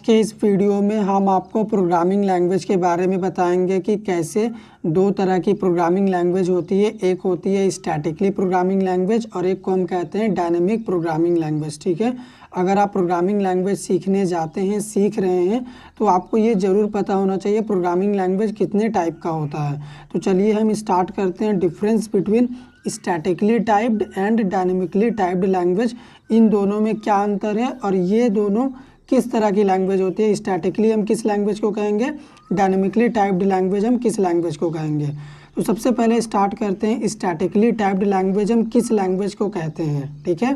के इस वीडियो में हम आपको प्रोग्रामिंग लैंग्वेज के बारे में बताएंगे कि कैसे दो तरह की प्रोग्रामिंग लैंग्वेज होती है। एक होती है स्टैटिकली प्रोग्रामिंग लैंग्वेज और एक को हम कहते हैं डायनेमिक प्रोग्रामिंग लैंग्वेज। ठीक है, अगर आप प्रोग्रामिंग लैंग्वेज सीखने जाते हैं, सीख रहे हैं, तो आपको ये ज़रूर पता होना चाहिए प्रोग्रामिंग लैंग्वेज कितने टाइप का होता है। तो चलिए हम स्टार्ट करते हैं। Difference between statically typed and dynamically typed language, इन दोनों में क्या अंतर है और ये दोनों किस तरह की लैंग्वेज होती है। स्टैटिकली हम किस लैंग्वेज को कहेंगे, डायनेमिकली टाइप्ड लैंग्वेज हम किस लैंग्वेज को कहेंगे। तो सबसे पहले स्टार्ट करते हैं, स्टैटिकली टाइप्ड लैंग्वेज हम किस लैंग्वेज को कहते हैं। ठीक है,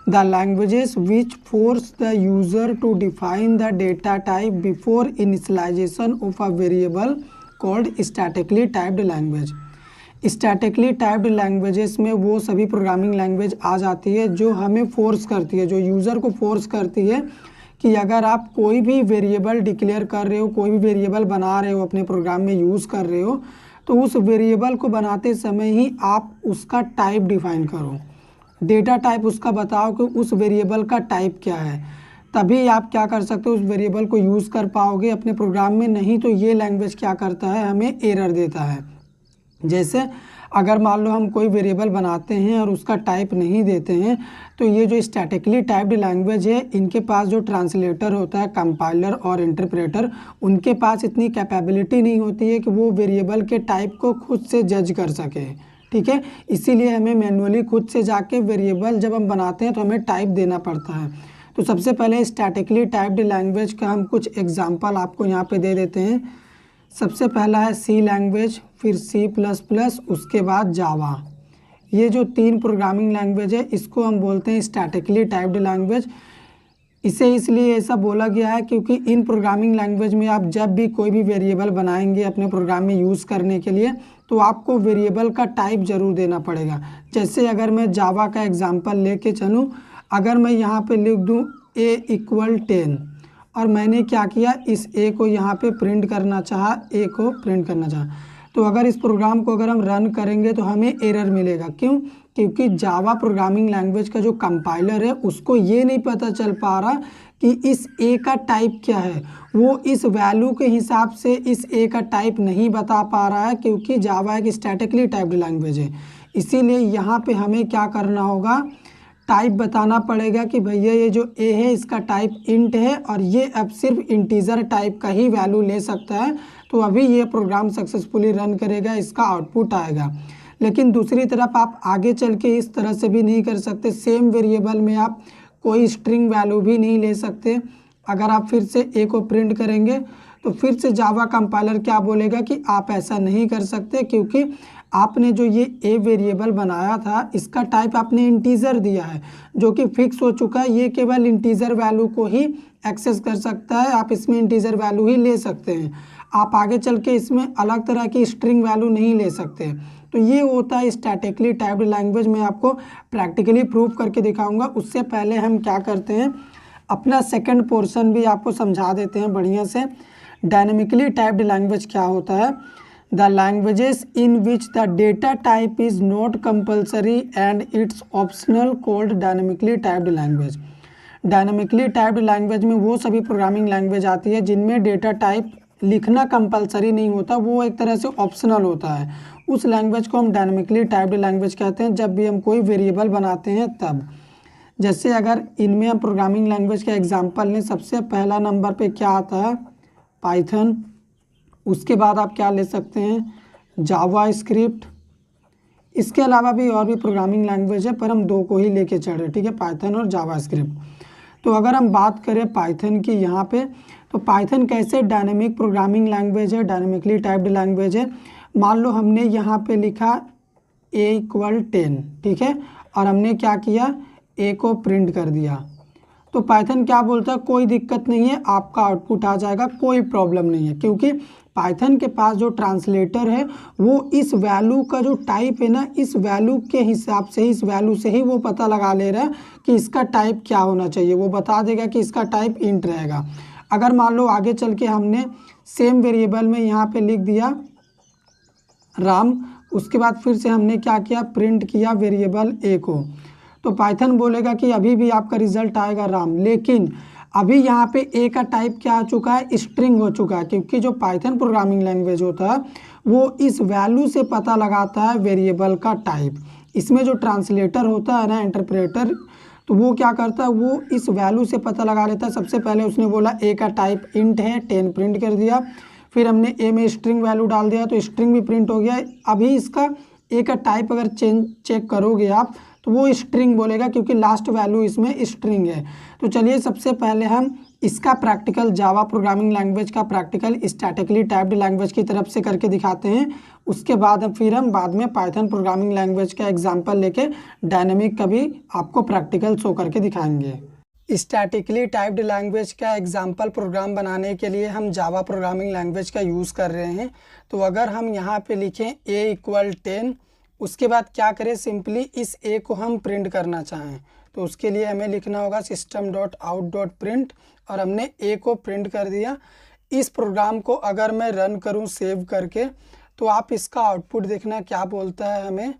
the languages which force the user to define the data type before initialization of a variable called statically typed language. Statically typed languages में वो सभी प्रोग्रामिंग लैंग्वेज आ जाती है जो हमें फोर्स करती है, जो यूज़र को फोर्स करती है कि अगर आप कोई भी वेरिएबल डिक्लेयर कर रहे हो, कोई भी वेरिएबल बना रहे हो, अपने प्रोग्राम में यूज़ कर रहे हो, तो उस वेरिएबल को बनाते समय ही आप उसका टाइप डिफाइन करो, डेटा टाइप उसका बताओ कि उस वेरिएबल का टाइप क्या है, तभी आप क्या कर सकते हो, उस वेरिएबल को यूज़ कर पाओगे अपने प्रोग्राम में। नहीं तो ये लैंग्वेज क्या करता है, हमें एरर देता है। जैसे अगर मान लो हम कोई वेरिएबल बनाते हैं और उसका टाइप नहीं देते हैं, तो ये जो स्टैटिकली टाइप्ड लैंग्वेज है, इनके पास जो ट्रांसलेटर होता है, कंपाइलर और इंटरप्रेटर, उनके पास इतनी कैपेबिलिटी नहीं होती है कि वो वेरिएबल के टाइप को खुद से जज कर सके। ठीक है, इसीलिए हमें मैनुअली खुद से जाके वेरिएबल जब हम बनाते हैं तो हमें टाइप देना पड़ता है। तो सबसे पहले स्टैटिकली टाइप्ड लैंग्वेज का हम कुछ एग्जाम्पल आपको यहाँ पे दे देते हैं। सबसे पहला है सी लैंग्वेज, फिर C++, उसके बाद जावा। ये जो तीन प्रोग्रामिंग लैंग्वेज है, इसको हम बोलते हैं स्टैटिकली टाइप्ड लैंग्वेज। इसे इसलिए ऐसा बोला गया है क्योंकि इन प्रोग्रामिंग लैंग्वेज में आप जब भी कोई भी वेरिएबल बनाएंगे अपने प्रोग्राम में यूज़ करने के लिए, तो आपको वेरिएबल का टाइप ज़रूर देना पड़ेगा। जैसे अगर मैं जावा का एग्जाम्पल लेके चलूँ, अगर मैं यहाँ पे लिख दूँ A=10 और मैंने क्या किया, इस ए को यहाँ पे प्रिंट करना चाहा, ए को प्रिंट करना चाहा, तो अगर इस प्रोग्राम को अगर हम रन करेंगे तो हमें एरर मिलेगा। क्यों? क्योंकि जावा प्रोग्रामिंग लैंग्वेज का जो कंपाइलर है, उसको ये नहीं पता चल पा रहा कि इस ए का टाइप क्या है। वो इस वैल्यू के हिसाब से इस ए का टाइप नहीं बता पा रहा है, क्योंकि जावा एक स्टैटिकली टाइप्ड लैंग्वेज है। इसीलिए यहाँ पे हमें क्या करना होगा, टाइप बताना पड़ेगा कि भैया ये जो ए है इसका टाइप इंट है और ये अब सिर्फ इंटीजर टाइप का ही वैल्यू ले सकता है, तो अभी ये प्रोग्राम सक्सेसफुली रन करेगा, इसका आउटपुट आएगा। लेकिन दूसरी तरफ आप आगे चल के इस तरह से भी नहीं कर सकते, सेम वेरिएबल में आप कोई स्ट्रिंग वैल्यू भी नहीं ले सकते। अगर आप फिर से ए को प्रिंट करेंगे तो फिर से जावा कंपाइलर क्या बोलेगा कि आप ऐसा नहीं कर सकते, क्योंकि आपने जो ये ए वेरिएबल बनाया था, इसका टाइप आपने इंटीजर दिया है जो कि फिक्स हो चुका है। ये केवल इंटीजर वैल्यू को ही एक्सेस कर सकता है, आप इसमें इंटीजर वैल्यू ही ले सकते हैं। आप आगे चल के इसमें अलग तरह की स्ट्रिंग वैल्यू नहीं ले सकते। तो ये होता है स्टैटिकली टाइप्ड लैंग्वेज। मैं आपको प्रैक्टिकली प्रूव करके दिखाऊंगा। उससे पहले हम क्या करते हैं, अपना सेकेंड पोर्शन भी आपको समझा देते हैं बढ़िया से। डायनेमिकली टाइप्ड लैंग्वेज क्या होता है, The languages in which the data type is not compulsory and it's optional called dynamically typed language। Dynamically typed language में वो सभी प्रोग्रामिंग लैंग्वेज आती है जिनमें डेटा टाइप लिखना कंपलसरी नहीं होता, वो एक तरह से ऑप्शनल होता है। उस लैंग्वेज को हम डायनेमिकली टाइप्ड लैंग्वेज कहते हैं जब भी हम कोई वेरिएबल बनाते हैं तब। जैसे अगर इनमें हम प्रोग्रामिंग लैंग्वेज का एग्जाम्पल लें, सबसे पहला नंबर पर क्या आता है, पाइथन। उसके बाद आप क्या ले सकते हैं, जावा स्क्रिप्ट। इसके अलावा भी और भी प्रोग्रामिंग लैंग्वेज है, पर हम दो को ही लेके चल रहे हैं। ठीक है, पाइथन और जावा स्क्रिप्ट। तो अगर हम बात करें पाइथन की यहाँ पे, तो पाइथन कैसे डायनेमिक प्रोग्रामिंग लैंग्वेज है, डायनेमिकली टाइप्ड लैंग्वेज है। मान लो हमने यहाँ पे लिखा A=10, ठीक है, और हमने क्या किया, ए को प्रिंट कर दिया, तो पाइथन क्या बोलता है, कोई दिक्कत नहीं है, आपका आउटपुट आ जाएगा, कोई प्रॉब्लम नहीं है। क्योंकि पाइथन के पास जो ट्रांसलेटर है, वो इस वैल्यू का जो टाइप है ना, इस वैल्यू के हिसाब से ही, इस वैल्यू से ही वो पता लगा ले रहा है कि इसका टाइप क्या होना चाहिए। वो बता देगा कि इसका टाइप इंट रहेगा। अगर मान लो आगे चल के हमने सेम वेरिएबल में यहाँ पे लिख दिया राम, उसके बाद फिर से हमने क्या किया, प्रिंट किया वेरिएबल ए को, तो पाइथन बोलेगा कि अभी भी आपका रिजल्ट आएगा राम। लेकिन अभी यहाँ पे ए का टाइप क्या आ चुका है, स्ट्रिंग हो चुका है, क्योंकि जो पाइथन प्रोग्रामिंग लैंग्वेज होता है वो इस वैल्यू से पता लगाता है वेरिएबल का टाइप। इसमें जो ट्रांसलेटर होता है ना, इंटरप्रेटर, तो वो क्या करता है, वो इस वैल्यू से पता लगा लेता है। सबसे पहले उसने बोला ए का टाइप इंट है, 10 प्रिंट कर दिया। फिर हमने ए में स्ट्रिंग वैल्यू डाल दिया तो स्ट्रिंग भी प्रिंट हो गया। अभी इसका ए का टाइप अगर चेक करोगे आप तो वो स्ट्रिंग बोलेगा, क्योंकि लास्ट वैल्यू इसमें स्ट्रिंग है। तो चलिए सबसे पहले हम इसका प्रैक्टिकल जावा प्रोग्रामिंग लैंग्वेज का प्रैक्टिकल स्टैटिकली टाइप्ड लैंग्वेज की तरफ से करके दिखाते हैं। उसके बाद फिर हम बाद में पाइथन प्रोग्रामिंग लैंग्वेज का एग्जांपल लेके डायनेमिक का भी आपको प्रैक्टिकल शो करके दिखाएंगे। स्टैटिकली टाइप्ड लैंग्वेज का एग्जांपल प्रोग्राम बनाने के लिए हम जावा प्रोग्रामिंग लैंग्वेज का यूज़ कर रहे हैं। तो अगर हम यहाँ पे लिखें a = 10, उसके बाद क्या करें, सिंपली इस a को हम प्रिंट करना चाहें तो उसके लिए हमें लिखना होगा system.out.print, और हमने a को प्रिंट कर दिया। इस प्रोग्राम को अगर मैं रन करूं सेव करके तो आप इसका आउटपुट देखना क्या बोलता है। हमें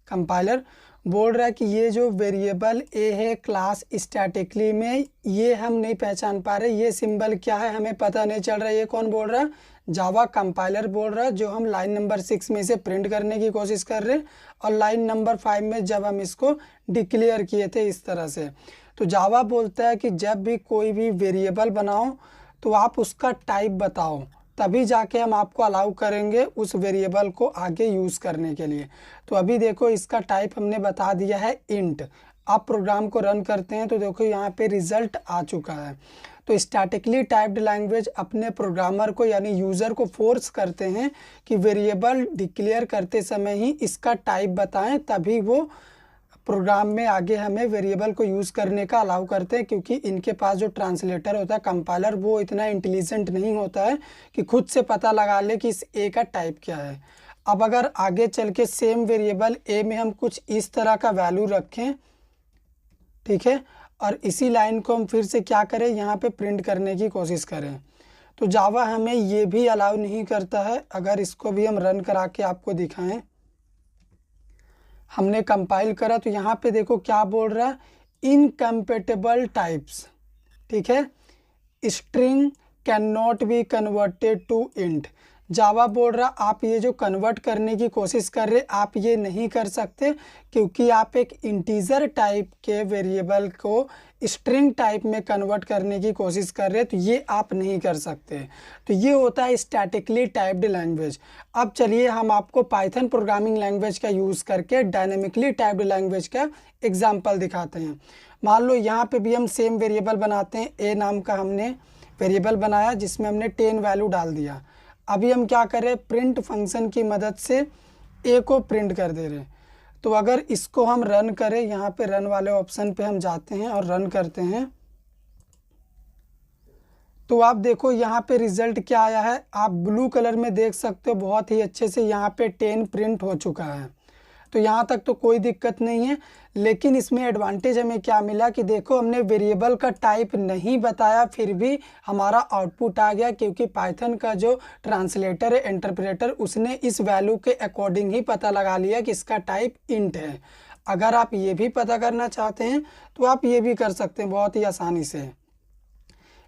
कंपाइलर बोल रहा है कि ये जो वेरिएबल a है क्लास स्टैटिकली में, ये हम नहीं पहचान पा रहे, ये सिंबल क्या है हमें पता नहीं चल रहा है। ये कौन बोल रहा है, जावा कंपाइलर बोल रहा है, जो हम लाइन नंबर 6 में से प्रिंट करने की कोशिश कर रहे हैं, और लाइन नंबर 5 में जब हम इसको डिक्लेयर किए थे इस तरह से। तो जावा बोलता है कि जब भी कोई भी वेरिएबल बनाओ तो आप उसका टाइप बताओ, तभी जाके हम आपको अलाउ करेंगे उस वेरिएबल को आगे यूज़ करने के लिए। तो अभी देखो इसका टाइप हमने बता दिया है इंट। आप प्रोग्राम को रन करते हैं तो देखो यहाँ पे रिजल्ट आ चुका है। तो स्टैटिकली टाइप्ड लैंग्वेज अपने प्रोग्रामर को यानी यूज़र को फोर्स करते हैं कि वेरिएबल डिक्लेयर करते समय ही इसका टाइप बताएं, तभी वो प्रोग्राम में आगे हमें वेरिएबल को यूज़ करने का अलाउ करते हैं। क्योंकि इनके पास जो ट्रांसलेटर होता है कंपाइलर, वो इतना इंटेलिजेंट नहीं होता है कि खुद से पता लगा ले कि इस ए का टाइप क्या है। अब अगर आगे चल के सेम वेरिएबल ए में हम कुछ इस तरह का वैल्यू रखें, ठीक है, और इसी लाइन को हम फिर से क्या करें, यहाँ पे प्रिंट करने की कोशिश करें, तो जावा हमें ये भी अलाउ नहीं करता है। अगर इसको भी हम रन करा के आपको दिखाएं, हमने कंपाइल करा तो यहाँ पे देखो क्या बोल रहा है, इनकम्पेटेबल टाइप्स, ठीक है, string can not be converted to int. Java बोल रहा आप ये जो कन्वर्ट करने की कोशिश कर रहे आप ये नहीं कर सकते, क्योंकि आप एक इंटीजर टाइप के वेरिएबल को स्ट्रिंग टाइप में कन्वर्ट करने की कोशिश कर रहे हैं, तो ये आप नहीं कर सकते। तो ये होता है स्टैटिकली टाइप्ड लैंग्वेज। अब चलिए हम आपको पाइथन प्रोग्रामिंग लैंग्वेज का यूज़ करके डायनेमिकली टाइप्ड लैंग्वेज का एग्जाम्पल दिखाते हैं। मान लो यहाँ पे भी हम सेम वेरिएबल बनाते हैं, ए नाम का हमने वेरिएबल बनाया जिसमें हमने 10 वैल्यू डाल दिया। अभी हम क्या कर रहे हैं, प्रिंट फंक्शन की मदद से ए को प्रिंट कर दे रहे हैं। तो अगर इसको हम रन करें, यहाँ पे रन वाले ऑप्शन पे हम जाते हैं और रन करते हैं, तो आप देखो यहाँ पे रिजल्ट क्या आया है, आप ब्लू कलर में देख सकते हो बहुत ही अच्छे से, यहाँ पे 10 प्रिंट हो चुका है। तो यहाँ तक तो कोई दिक्कत नहीं है। लेकिन इसमें एडवांटेज हमें क्या मिला कि देखो हमने वेरिएबल का टाइप नहीं बताया, फिर भी हमारा आउटपुट आ गया, क्योंकि पाइथन का जो ट्रांसलेटर है इंटरप्रेटर, उसने इस वैल्यू के अकॉर्डिंग ही पता लगा लिया कि इसका टाइप इंट है। अगर आप ये भी पता करना चाहते हैं तो आप ये भी कर सकते हैं बहुत ही आसानी से।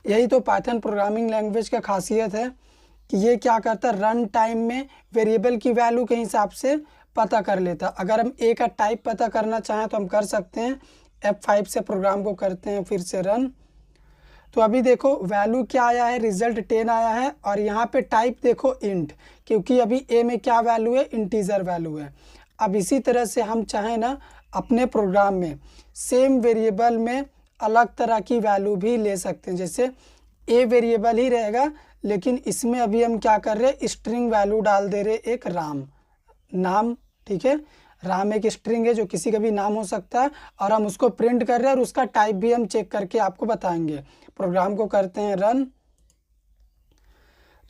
यही तो पाइथन प्रोग्रामिंग लैंग्वेज का खासियत है कि ये क्या करता है, रन टाइम में वेरिएबल की वैल्यू के हिसाब से पता कर लेता। अगर हम ए का टाइप पता करना चाहें तो हम कर सकते हैं, F5 से प्रोग्राम को करते हैं फिर से रन। तो अभी देखो वैल्यू क्या आया है, रिजल्ट 10 आया है, और यहाँ पे टाइप देखो इंट, क्योंकि अभी ए में क्या वैल्यू है, इंटीजर वैल्यू है। अब इसी तरह से हम चाहें ना अपने प्रोग्राम में सेम वेरिएबल में अलग तरह की वैल्यू भी ले सकते हैं। जैसे ए वेरिएबल ही रहेगा, लेकिन इसमें अभी हम क्या कर रहे हैं, स्ट्रिंग वैल्यू डाल दे रहे एक राम नाम, ठीक है, राम एक स्ट्रिंग है जो किसी का भी नाम हो सकता है, और हम उसको प्रिंट कर रहे हैं और उसका टाइप भी हम चेक करके आपको बताएंगे। प्रोग्राम को करते हैं रन।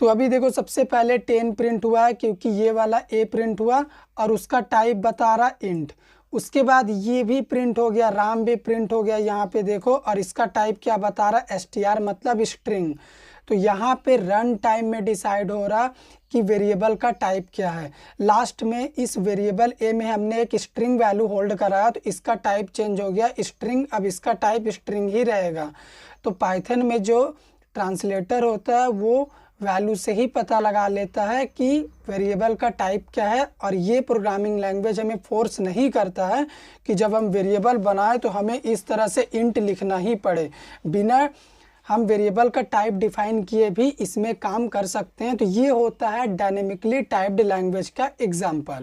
तो अभी देखो सबसे पहले 10 प्रिंट हुआ है, क्योंकि ये वाला ए प्रिंट हुआ और उसका टाइप बता रहा इंट। उसके बाद ये भी प्रिंट हो गया, राम भी प्रिंट हो गया यहाँ पे देखो, और इसका टाइप क्या बता रहा, str मतलब स्ट्रिंग। तो यहाँ पे रन टाइम में डिसाइड हो रहा कि वेरिएबल का टाइप क्या है। लास्ट में इस वेरिएबल ए में हमने एक स्ट्रिंग वैल्यू होल्ड कराया, तो इसका टाइप चेंज हो गया स्ट्रिंग, अब इसका टाइप स्ट्रिंग ही रहेगा। तो पाइथन में जो ट्रांसलेटर होता है वो वैल्यू से ही पता लगा लेता है कि वेरिएबल का टाइप क्या है, और ये प्रोग्रामिंग लैंग्वेज हमें फोर्स नहीं करता है कि जब हम वेरिएबल बनाए तो हमें इस तरह से इंट लिखना ही पड़े। बिना हम वेरिएबल का टाइप डिफाइन किए भी इसमें काम कर सकते हैं। तो ये होता है डायनेमिकली टाइप्ड लैंग्वेज का एग्जाम्पल।